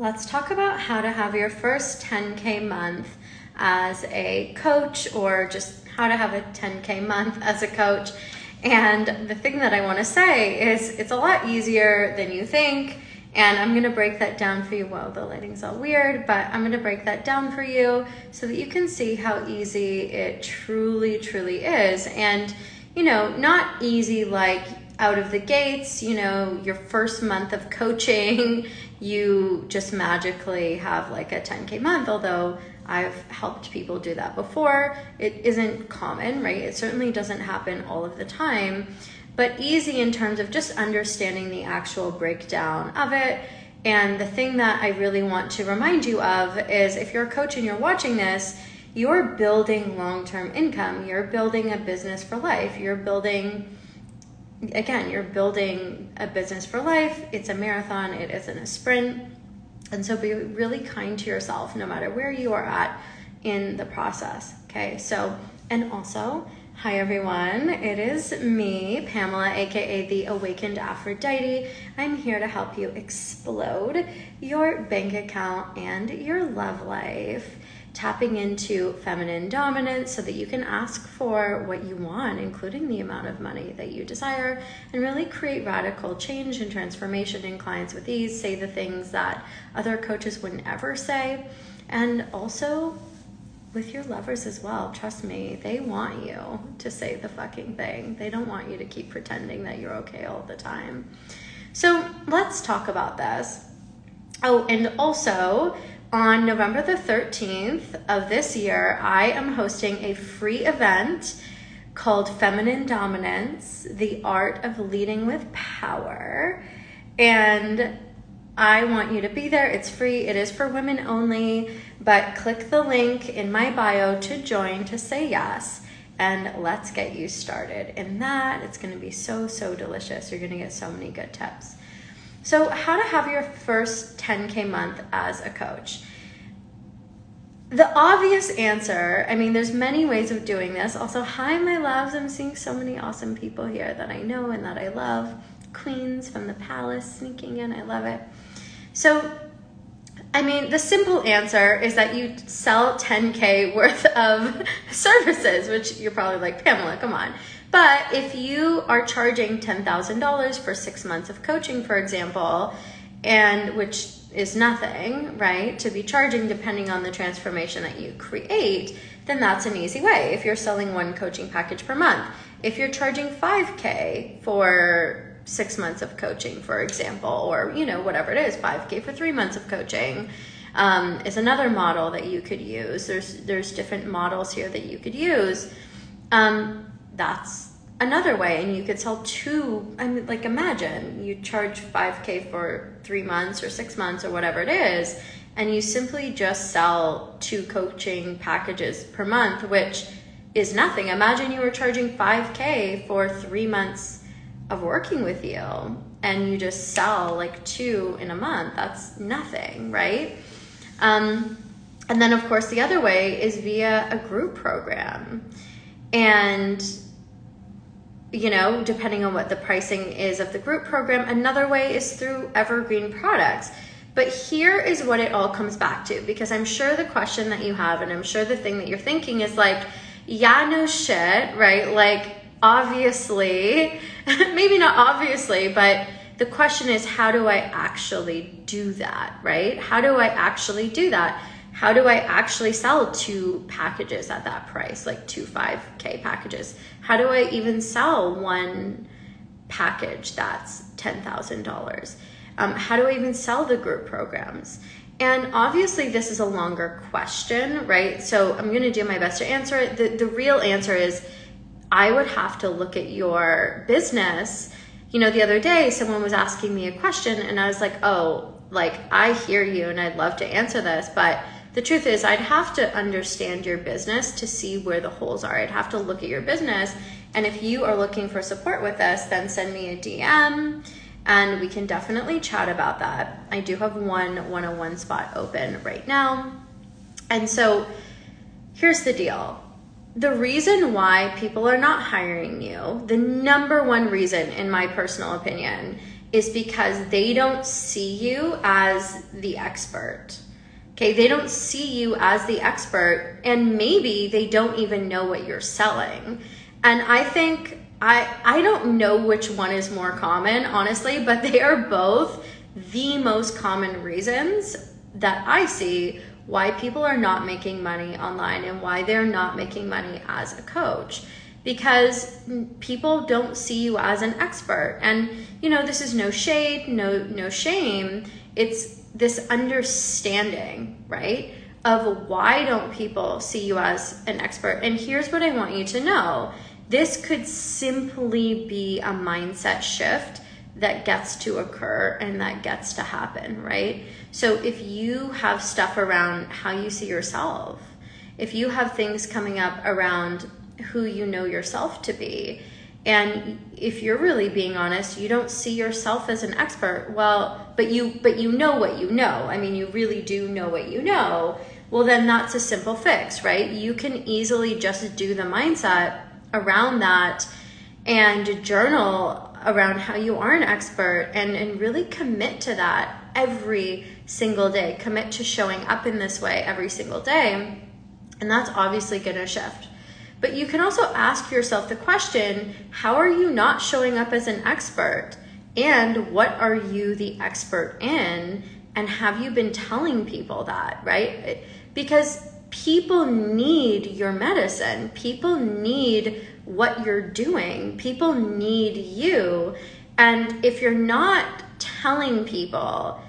let's talk about how to have your first 10K month as a coach, or just how to have a 10K month as a coach. And the thing that I want to say is it's a lot easier than you think. And I'm going to break that down for you. Well, the lighting's all weird, but I'm going to break that down for you so that you can see how easy it truly, truly is. And, you know, not easy like out of the gates, you know, your first month of coaching, you just magically have like a 10K month, although I've helped people do that before. It isn't common, right? It certainly doesn't happen all of the time, but easy in terms of just understanding the actual breakdown of it. And the thing that I really want to remind you of is, if you're a coach and you're watching this, you're building long-term income. You're building a business for life. You're building a business for life. It's a marathon. It isn't a sprint. And so be really kind to yourself no matter where you are at in the process. Okay. So, and also, hi everyone. It is me, Pamela, aka the Awakened Aphrodite. I'm here to help you explode your bank account and your love life, tapping into feminine dominance so that you can ask for what you want, including the amount of money that you desire, and really create radical change and transformation in clients with ease, say the things that other coaches wouldn't ever say, and also with your lovers as well. Trust me, they want you to say the fucking thing. They don't want you to keep pretending that you're okay all the time. So let's talk about this. Oh, and also, on November the 13th of this year, I am hosting a free event called Feminine Dominance, the Art of Leading with Power. And I want you to be there. It's free. It is for women only, but click the link in my bio to join, to say yes, and let's get you started in that. It's going to be so, so delicious. You're going to get so many good tips. So how to have your first 10K month as a coach. The obvious answer, I mean, there's many ways of doing this. Also, hi, my loves. I'm seeing so many awesome people here that I know and that I love. Queens from the palace sneaking in. I love it. So, I mean, the simple answer is that you sell 10K worth of services, which you're probably like, Pamela, come on. But if you are charging $10,000 for 6 months of coaching, for example, and which is nothing, right, to be charging depending on the transformation that you create, then that's an easy way. If you're selling one coaching package per month, if you're charging 5K for 6 months of coaching, for example, or, you know, whatever it is, 5K for 3 months of coaching, is another model that you could use. There's different models here that you could use. That's another way. And you could sell two. I mean, like, imagine you charge 5K for 3 months or 6 months or whatever it is, and you simply just sell 2 coaching packages per month, which is nothing. Imagine you were charging 5K for 3 months of working with you, and you just sell like 2 in a month. That's nothing, right? And then of course the other way is via a group program. And, you know, depending on what the pricing is of the group program, another way is through evergreen products. But here is what it all comes back to, because I'm sure the question that you have, and I'm sure the thing that you're thinking is like, yeah, no shit, right? Like, obviously, maybe not obviously, but the question is, how do I actually do that, right? How do I actually do that? How do I actually sell 2 packages at that price, like 2 5K packages? How do I even sell one package that's $10,000? How do I even sell the group programs? And obviously this is a longer question, right? So I'm going to do my best to answer it. The real answer is, I would have to look at your business. You know, the other day someone was asking me a question and I was like, oh, like, I hear you and I'd love to answer this, but the truth is I'd have to understand your business to see where the holes are. I'd have to look at your business. And if you are looking for support with this, then send me a DM and we can definitely chat about that. I do have one one-on-one spot open right now. And so here's the deal. The reason why people are not hiring you, the number one reason, in my personal opinion, is because they don't see you as the expert. Okay, they don't see you as the expert, and maybe they don't even know what you're selling. And I think, I don't know which one is more common, honestly, but they are both the most common reasons that I see why people are not making money online and why they're not making money as a coach. Because people don't see you as an expert. And, you know, this is no shade, no shame. It's this understanding, right, of why don't people see you as an expert. And here's what I want you to know. This could simply be a mindset shift that gets to occur and that gets to happen, right? So if you have stuff around how you see yourself, if you have things coming up around who you know yourself to be, and if you're really being honest, you don't see yourself as an expert, well, but you know what you know. I mean, you really do know what you know. Well, then that's a simple fix, right? You can easily just do the mindset around that and journal around how you are an expert, and really commit to that every single day. Commit to showing up in this way every single day. And that's obviously going to shift. But you can also ask yourself the question, how are you not showing up as an expert? And what are you the expert in? And have you been telling people that, right? Because people need your medicine. People need what you're doing. People need you. And if you're not telling people,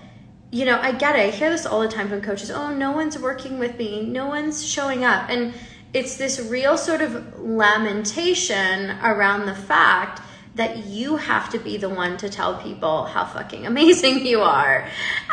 you know, I get it. I hear this all the time from coaches. Oh, no one's working with me. No one's showing up. And it's this real sort of lamentation around the fact that you have to be the one to tell people how fucking amazing you are.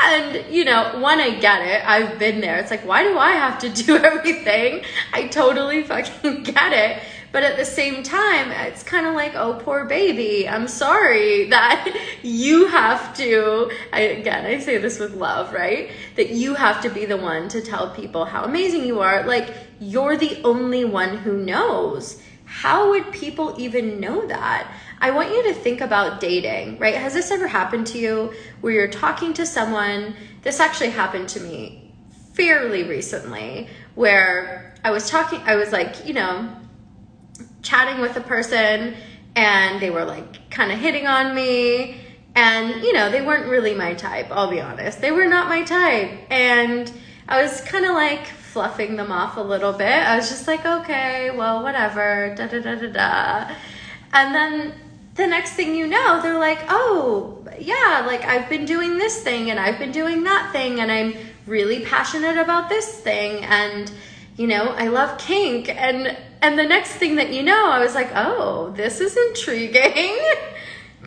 And, you know, one, I get it. I've been there. It's like, why do I have to do everything? I totally fucking get it. But at the same time, it's kind of like, oh, poor baby. I'm sorry that you have to, I say this with love, right? That you have to be the one to tell people how amazing you are. Like, you're the only one who knows. How would people even know that? I want you to think about dating, right? Has this ever happened to you where you're talking to someone? This actually happened to me fairly recently, where I was like, you know, chatting with a person, and they were like kind of hitting on me, and, you know, they weren't really my type. I'll be honest. They were not my type. And I was kind of like fluffing them off a little bit. I was just like, okay, well, whatever, da da da da da. And then the next thing you know, they're like, oh, yeah, like I've been doing this thing and I've been doing that thing, and I'm really passionate about this thing, and, you know, I love kink. And the next thing that you know, I was like, oh, this is intriguing.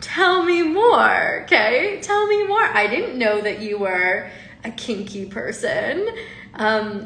Tell me more, okay? Tell me more. I didn't know that you were a kinky person.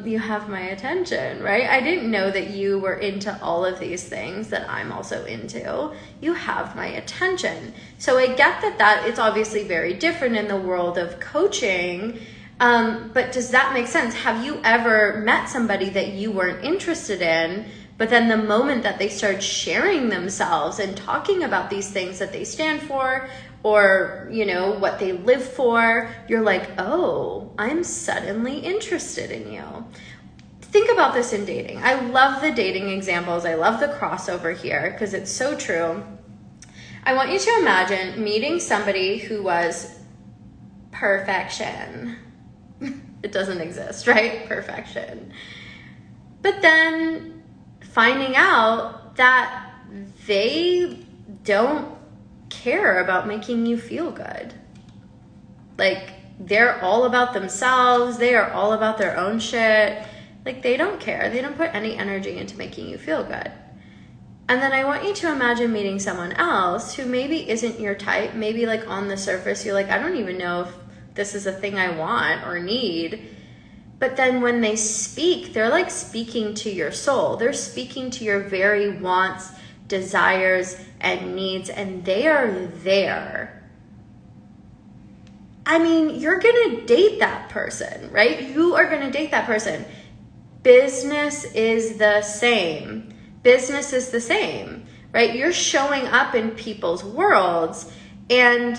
You have my attention, right? I didn't know that you were into all of these things that I'm also into. You have my attention. So I get that it's obviously very different in the world of coaching. But does that make sense? Have you ever met somebody that you weren't interested in, but then the moment that they start sharing themselves and talking about these things that they stand for, or, you know, what they live for, you're like, oh, I'm suddenly interested in you. Think about this in dating. I love the dating examples. I love the crossover here because it's so true. I want you to imagine meeting somebody who was perfection. It doesn't exist, right? Perfection. But then finding out that they don't care about making you feel good. Like, they're all about themselves. They are all about their own shit. Like, they don't care. They don't put any energy into making you feel good. And then I want you to imagine meeting someone else who maybe isn't your type. Maybe, like, on the surface, you're like, I don't even know if this is a thing I want or need. But then when they speak, they're like speaking to your soul. They're speaking to your very wants, desires, and needs, and they are there. I mean, you're gonna date that person, right? You are gonna date that person. Business is the same. Business is the same, right? You're showing up in people's worlds, and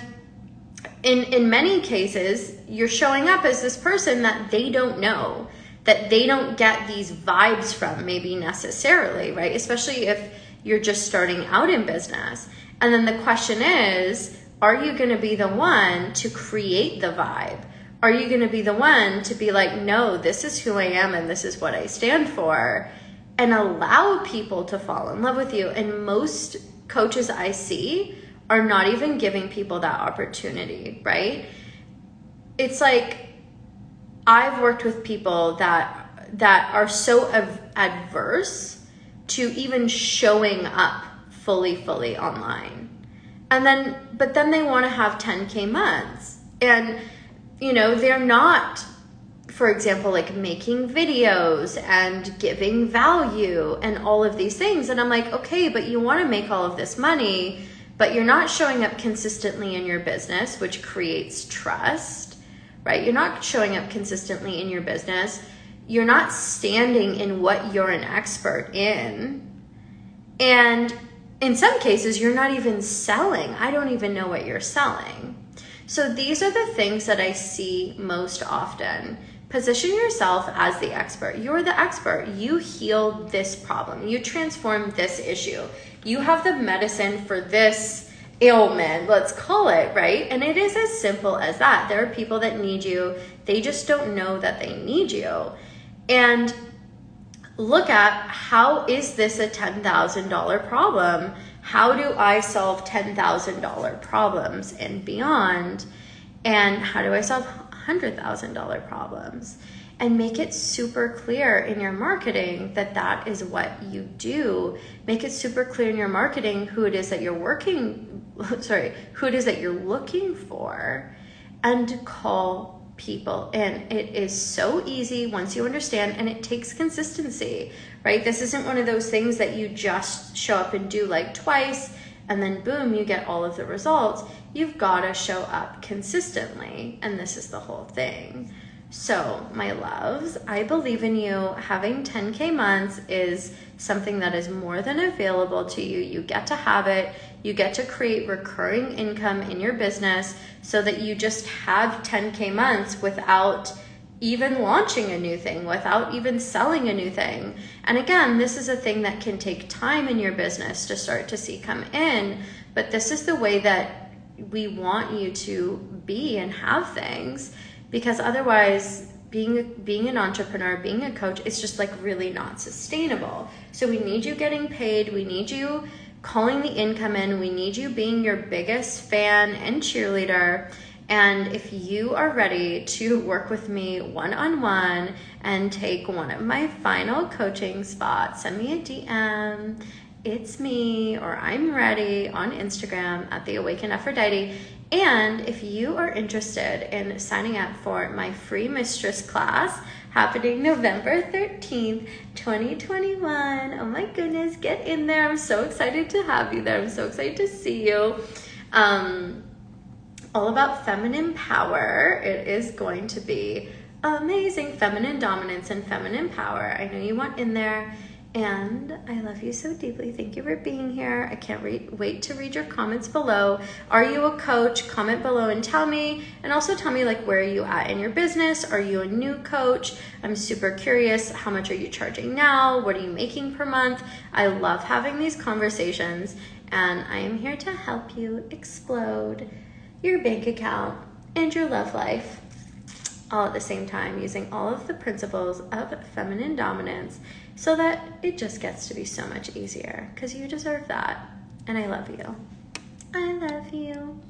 in many cases, you're showing up as this person that they don't know, that they don't get these vibes from maybe necessarily, right? Especially if you're just starting out in business. And then the question is, are you going to be the one to create the vibe? Are you going to be the one to be like, no, this is who I am and this is what I stand for, and allow people to fall in love with you? And most coaches I see are not even giving people that opportunity, right? It's like, I've worked with people that are so adverse to even showing up fully online. But then they want to have 10K months. And, they're not, for example, like making videos and giving value and all of these things. And I'm like, okay, but you want to make all of this money, but you're not showing up consistently in your business, which creates trust, right? You're not showing up consistently in your business. You're not standing in what you're an expert in. And in some cases, you're not even selling. I don't even know what you're selling. So these are the things that I see most often. Position yourself as the expert. You're the expert. You healed this problem. You transformed this issue. You have the medicine for this ailment, let's call it, right? And it is as simple as that. There are people that need you. They just don't know that they need you. And look at, how is this a $10,000 problem? How do I solve $10,000 problems and beyond? And how do I solve $100,000 problems? And make it super clear in your marketing that that is what you do. Make it super clear in your marketing who it is that you're who it is that you're looking for, and call people. And it is so easy once you understand, and it takes consistency, right? This isn't one of those things that you just show up and do like twice and then boom, you get all of the results. You've got to show up consistently, and this is the whole thing. So my loves, I believe in you. Having 10K months is something that is more than available to you. You get to have it. You get to create recurring income in your business so that you just have 10K months without even launching a new thing, without even selling a new thing. And again, this is a thing that can take time in your business to start to see come in, but this is the way that we want you to be and have things, because otherwise being an entrepreneur, being a coach, it's just like really not sustainable. So we need you getting paid. We need you calling the income in. We need you being your biggest fan and cheerleader. And if you are ready to work with me one-on-one and take one of my final coaching spots, send me a DM. It's me, or I'm ready, on Instagram at The Awakened Aphrodite. And if you are interested in signing up for my free mistress class happening November 13th, 2021, oh my goodness, get in there. I'm so excited to have you there. I'm so excited to see you. All about feminine power. It is going to be amazing. Feminine dominance and feminine power. I know you want in there. And I love you so deeply. Thank you for being here. I can't wait to read your comments below. Are you a coach? Comment below and tell me. And also tell me, like, where are you at in your business? Are you a new coach? I'm super curious. How much are you charging now? What are you making per month? I love having these conversations, and I am here to help you explode your bank account and your love life all at the same time, using all of the principles of feminine dominance so that it just gets to be so much easier, because you deserve that. And I love you. I love you.